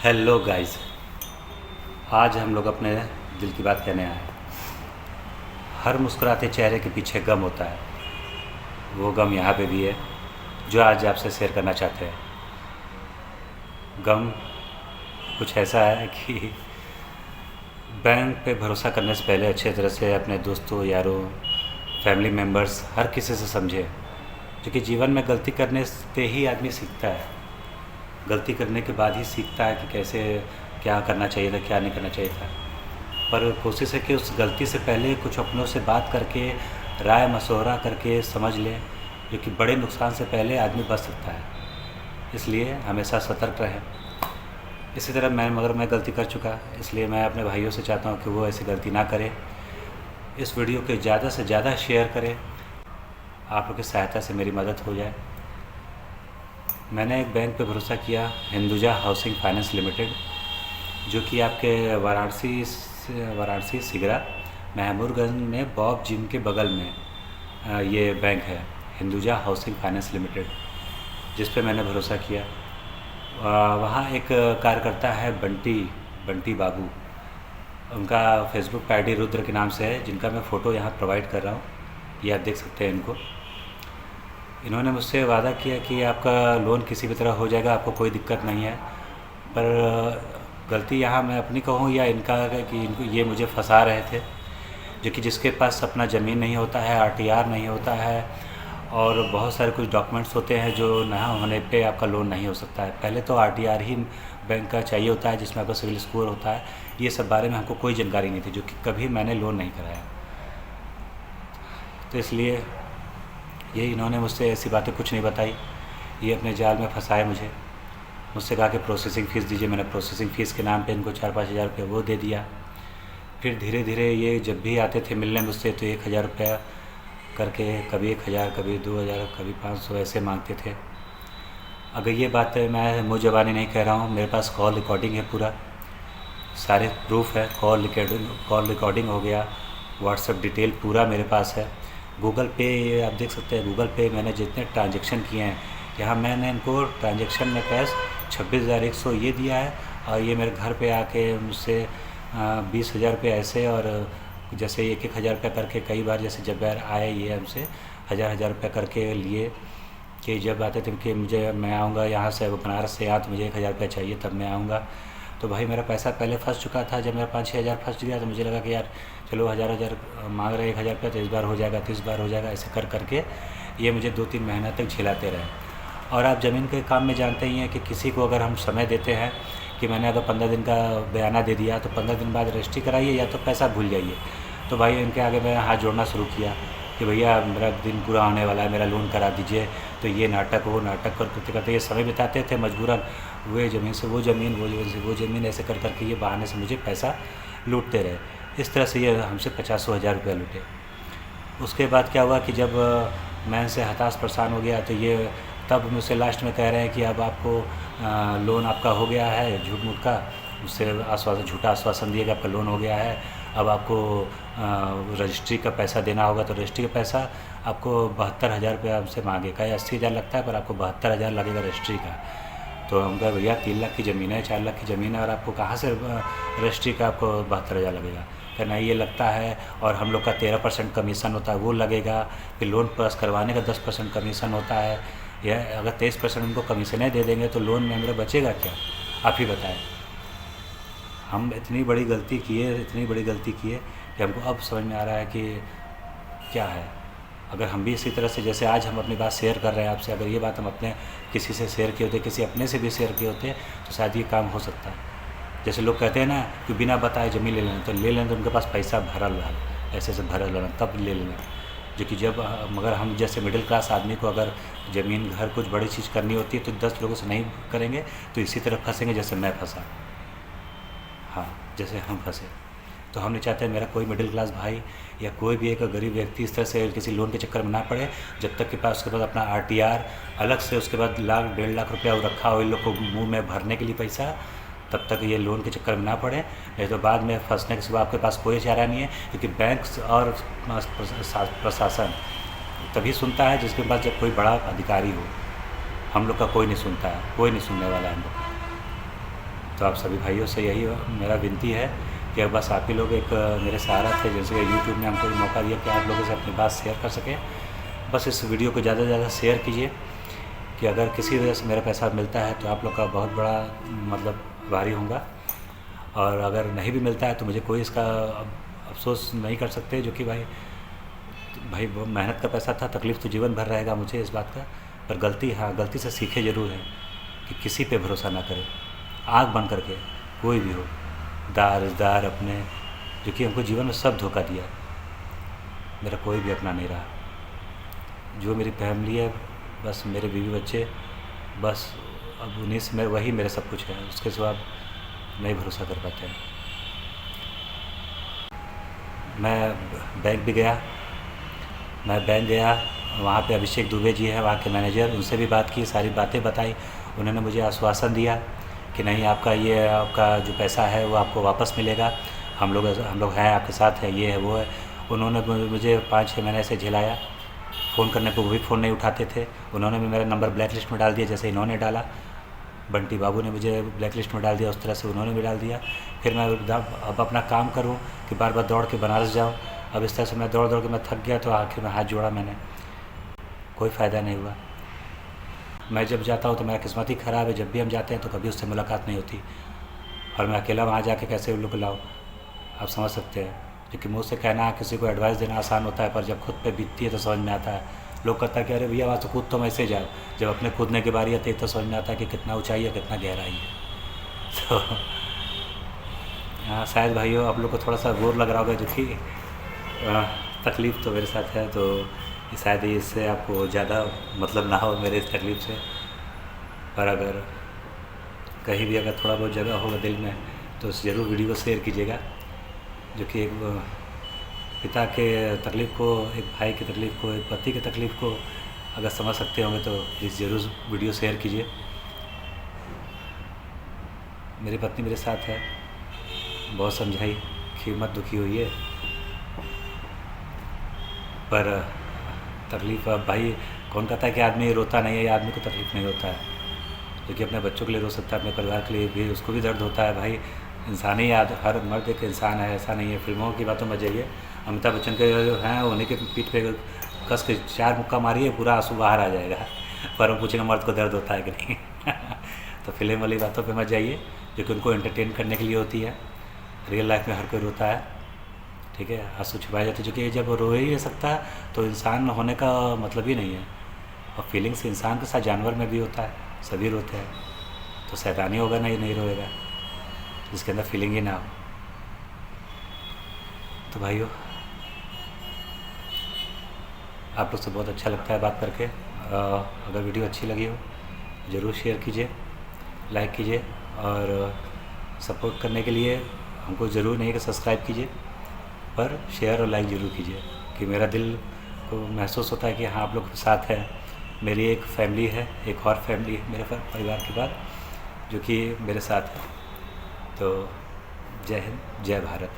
Hello guys. आज हम लोग अपने दिल की बात कहने आए हैं। हर मुस्कुराते चेहरे के पीछे गम होता है। वो गम यहाँ पे भी है जो आज आपसे शेयर करना चाहते हैं। गम कुछ ऐसा है कि बैंक पे भरोसा करने से पहले अच्छे तरह से अपने दोस्तों, यारों, फैमिली मेम्बर्स, हर किसी से समझे, क्योंकि जीवन में गलती करने पे ही आदमी सीखता है। गलती करने के बाद ही सीखता है कि कैसे, क्या करना चाहिए था, क्या नहीं करना चाहिए था। पर कोशिश है कि उस गलती से पहले कुछ अपनों से बात करके, राय मशवरा करके समझ लें, क्योंकि बड़े नुकसान से पहले आदमी बच सकता है। इसलिए हमेशा सतर्क रहें। इसी तरह मैं गलती कर चुका, इसलिए मैं अपने भाइयों से चाहता हूँ कि वो ऐसी गलती ना करें। इस वीडियो को ज़्यादा से ज़्यादा शेयर करें, आप लोग की सहायता से मेरी मदद हो जाए। मैंने एक बैंक पे भरोसा किया, हिंदुजा हाउसिंग फाइनेंस लिमिटेड, जो कि आपके वाराणसी सिगरा महमूदगंज में बॉब जिम के बगल में ये बैंक है, हिंदुजा हाउसिंग फाइनेंस लिमिटेड, जिस पे मैंने भरोसा किया। वहाँ एक कार्यकर्ता है, बंटी बंटी बाबू। उनका फेसबुक पे आईडी रुद्र के नाम से है, जिनका मैं फ़ोटो यहाँ प्रोवाइड कर रहा हूँ। ये आप देख सकते हैं इनको। इन्होंने मुझसे वादा किया कि आपका लोन किसी भी तरह हो जाएगा, आपको कोई दिक्कत नहीं है। पर गलती यहाँ मैं अपनी कहूँ या इनका है कि इनको ये मुझे फंसा रहे थे, जो कि जिसके पास अपना ज़मीन नहीं होता है, आरटीआर नहीं होता है, और बहुत सारे कुछ डॉक्यूमेंट्स होते हैं जो ना होने पे आपका लोन नहीं हो सकता है। पहले तो आरटीआर ही बैंक का चाहिए होता है, जिसमें आपका सिविल स्कोर होता है। ये सब बारे में हमको कोई जानकारी नहीं थी, जो कि कभी मैंने लोन नहीं कराया। तो इसलिए ये इन्होंने मुझसे ऐसी बातें कुछ नहीं बताई। ये अपने जाल में फंसाए मुझसे कहा कि प्रोसेसिंग फ़ीस दीजिए। मैंने प्रोसेसिंग फ़ीस के नाम पे इनको 4-5 हज़ार रुपये वो दे दिया। फिर धीरे धीरे ये जब भी आते थे मिलने मुझसे तो 1,000 रुपया करके, कभी 1,000, कभी 2,000, कभी 500 ऐसे मांगते थे। अगर ये बात है, मैं मुँह ज़बानी नहीं कह रहा हूँ, मेरे पास कॉल रिकॉर्डिंग है, पूरा सारे प्रूफ है। कॉल रिकॉर्डिंग हो गया, व्हाट्सएप डिटेल पूरा मेरे पास है। गूगल पे आप देख सकते हैं, गूगल पे मैंने जितने ट्रांजेक्शन किए हैं, यहाँ मैंने इनको ट्रांजेक्शन में कैश 26,100 ये दिया है, और ये मेरे घर पे आके मुझसे 20,000 रुपये ऐसे, और जैसे 1-1 हज़ार रुपया करके कई बार, जैसे जब बार आए ये हमसे 1,000 रुपया करके लिए, कि जब आते थे कि मैं आऊँगा यहाँ से, वो बनारस से यहाँ, तो मुझे 1,000 रुपया चाहिए तब मैं आऊँगा। तो भाई मेरा पैसा पहले फंस चुका था। जब मेरा 5-6 हज़ार फंस गया तो मुझे लगा कि यार चलो 1,000 मांग रहे 1,000 रुपया, तो इस बार हो जाएगा, तो इस बार हो जाएगा, ऐसे कर करके ये मुझे 2-3 महीना तक झिलाते रहे। और आप ज़मीन के काम में जानते ही हैं कि किसी को अगर हम समय देते हैं कि मैंने अगर 15 दिन का बयाना दे दिया तो 15 दिन बाद रजिस्ट्री कराइए या तो पैसा भूल जाइए। तो भाई इनके आगे मैं हाथ जोड़ना शुरू किया कि भैया मेरा दिन पूरा होने वाला है, मेरा लोन करा दीजिए। तो ये नाटक वो नाटक करते करते ये समय बिताते थे मजबूरन, वे ज़मीन से वो ज़मीन, वो ज़मीन से वो ज़मीन, ऐसे कर करके ये बहाने से मुझे पैसा लूटते रहे। इस तरह से ये हमसे 50,000 रुपया लूटे। उसके बाद क्या हुआ कि जब मैं इनसे हताश परेशान हो गया, तो ये तब मुझसे लास्ट में कह रहे हैं कि अब आपको लोन आपका हो गया है, झूठ मूठ का मुझसे आश्वासन, झूठा आश्वासन दिया कि आपका लोन हो गया है, अब आपको रजिस्ट्री का पैसा देना होगा। तो रजिस्ट्री का पैसा आपको 72,000 रुपया हमसे मांगे। कहे 80,000 लगता है, पर आपको 72,000 लगेगा रजिस्ट्री का। तो हम कहे भैया 3 लाख की ज़मीन है, 4 लाख की ज़मीन है, और आपको कहाँ से रजिस्ट्री का आपको 72,000 लगेगा। कहना ये लगता है, और हम लोग का 13% कमीशन होता है वो लगेगा, फिर लोन पास करवाने का 10% कमीशन होता है। यह अगर 23% उनको कमीशनें दे देंगे तो लोन में हमारा बचेगा क्या, आप ही बताएं। हम इतनी बड़ी गलती किए, इतनी बड़ी गलती किए कि हमको अब समझ में आ रहा है कि क्या है। अगर हम भी इसी तरह से, जैसे आज हम अपनी बात शेयर कर रहे हैं आपसे, अगर ये बात हम अपने किसी से शेयर किए होते, किसी अपने से भी शेयर किए होते, तो शायद ये काम हो सकता है। जैसे लोग कहते हैं ना कि बिना बताए ज़मीन ले लेना, तो ले लेना, तो उनके पास पैसा भरल रहा, ऐसे से भरल रहना, तब ले लेना। जो कि जब मगर हम जैसे मिडिल क्लास आदमी को अगर ज़मीन, घर, कुछ बड़ी चीज़ करनी होती है तो 10 लोगों से नहीं करेंगे, तो इसी तरह फंसेंगे जैसे मैं फंसा। हाँ, जैसे हम फंसे। तो हम नहीं चाहते मेरा कोई मिडिल क्लास भाई या कोई भी एक गरीब व्यक्ति इस तरह से किसी लोन के चक्कर में ना पड़े। जब तक के पास उसके बाद अपना आरटीआर अलग से, उसके बाद 1,00,000-1.5 लाख रुपया वो रखा हो इन लोग को मुंह में भरने के लिए पैसा, तब तक ये लोन के चक्कर में ना पड़े। नहीं तो बाद में फंसने के सिवा आपके पास कोई चारा नहीं है, क्योंकि बैंक और प्रशासन तभी सुनता है जिसके पास जब कोई बड़ा अधिकारी हो। हम लोग का कोई नहीं सुनता है, कोई नहीं सुनने वाला है हम लोग। तो आप सभी भाइयों से यही मेरा विनती है कि बस आप ही लोग एक मेरे सहारा थे, जैसे कि यूट्यूब ने हमको मौका दिया कि आप लोगों से अपनी बात शेयर कर सकें। बस इस वीडियो को ज़्यादा से ज़्यादा शेयर कीजिए कि अगर किसी वजह से मेरा पैसा मिलता है तो आप लोग का बहुत बड़ा मतलब आभारी होऊंगा, और अगर नहीं भी मिलता है तो मुझे कोई इसका अफसोस नहीं कर सकते, जो कि भाई वो मेहनत का पैसा था। तकलीफ़ तो जीवन भर रहेगा मुझे इस बात का, पर गलती से सीखे ज़रूर है कि किसी पे भरोसा ना करें, आँख बंद करके, कोई भी हो, रिश्तेदार अपने, जो कि हमको जीवन में सब धोखा दिया। मेरा कोई भी अपना नहीं रहा। जो मेरी फैमिली है, बस मेरे बीवी बच्चे, बस अब उन्हीं से वही मेरे सब कुछ है, उसके सिवा नहीं भरोसा कर पाते हैं। मैं बैंक गया, वहाँ पे अभिषेक दुबे जी है, वहाँ के मैनेजर, उनसे भी बात की, सारी बातें बताई। उन्होंने मुझे आश्वासन दिया कि नहीं, आपका जो पैसा है वो आपको वापस मिलेगा, हम लोग हैं, आपके साथ है, ये है वो है। उन्होंने मुझे 5-6 महीने से झेलाया, फ़ोन करने पर वो भी फ़ोन नहीं उठाते थे। उन्होंने भी मेरा नंबर ब्लैक लिस्ट में डाल दिया, जैसे इन्होंने डाला। बंटी बाबू ने मुझे ब्लैक लिस्ट में डाल दिया, उस तरह से उन्होंने भी डाल दिया। फिर मैं अब अपना काम करूं कि बार बार दौड़ के बनारस जाऊं। अब इस तरह से मैं दौड़ के मैं थक गया, तो आखिर में हाथ जोड़ा मैंने, कोई फ़ायदा नहीं हुआ। मैं जब जाता हूं तो मेरा किस्मत ही ख़राब है, जब भी हम जाते हैं तो कभी उससे मुलाकात नहीं होती, और मैं अकेला वहाँ जाके कैसे उन लोग को लाऊँ, आप समझ सकते हैं। क्योंकि मुझसे कहना, किसी को एडवाइस देना आसान होता है, पर जब खुद पे बीतती है तो समझ में आता है। लोग कहता है कि अरे भैया वहाँ तो कूद तो ऐसे जाओ, जब अपने कूदने की बारी आती है तो समझ में आता है कि कितना ऊंचाई है, कितना गहराई है। तो हाँ, शायद भाइयों आप लोग को थोड़ा सा बोर लग रहा होगा, जो कि तकलीफ़ तो मेरे साथ है, तो शायद इससे आपको ज़्यादा मतलब ना हो मेरे इस तकलीफ़ से। पर अगर कहीं भी अगर थोड़ा बहुत जगह होगा दिल में तो ज़रूर वीडियो को शेयर कीजिएगा, जो कि एक पिता के तकलीफ़ को, एक भाई की तकलीफ़ को, एक पति की तकलीफ़ को अगर समझ सकते होंगे तो प्लीज़ ज़रूर वीडियो शेयर कीजिए। मेरी पत्नी मेरे साथ है, बहुत समझाई कि मत दुखी होइए, पर तकलीफ़, अब भाई कौन कहता है कि आदमी रोता नहीं है, या आदमी को तकलीफ़ नहीं होता है, जो कि अपने बच्चों के लिए रो सकता है, अपने परिवार के लिए भी उसको भी दर्द होता है। भाई इंसान ही, हर मर्द एक इंसान है, ऐसा नहीं है। फिल्मों की बातों में जाइए, अमिताभ बच्चन के हैं, उन्हीं के पीठ पे कस के 4 मुक्का मारिए, पूरा आंसू बाहर आ जाएगा, पर हम पूछेंगे मर्द को दर्द होता है कि नहीं। तो फिल्म वाली बातों पे मत जाइए, जो कि उनको एंटरटेन करने के लिए होती है। रियल लाइफ में हर कोई रोता है, ठीक है, आंसू छुपाए जाते हैं, जो कि जब रो ही नहीं सकता तो इंसान होने का मतलब ही नहीं है। और फीलिंग्स इंसान के साथ जानवर में भी होता है, सभी रोते हैं, तो शैतानी होगा नहीं रोएगा जिसके अंदर फीलिंग ही ना हो। तो भाइयों, आप लोग से बहुत अच्छा लगता है बात करके। अगर वीडियो अच्छी लगी हो ज़रूर शेयर कीजिए, लाइक कीजिए, और सपोर्ट करने के लिए हमको ज़रूर नहीं कि सब्सक्राइब कीजिए, पर शेयर और लाइक ज़रूर कीजिए, कि मेरा दिल को महसूस होता है कि हाँ आप लोग साथ हैं। मेरी एक फैमिली है, एक और फैमिली है मेरे परिवार के बाद, जो कि मेरे साथ है। तो जय हिंद, जय भारत।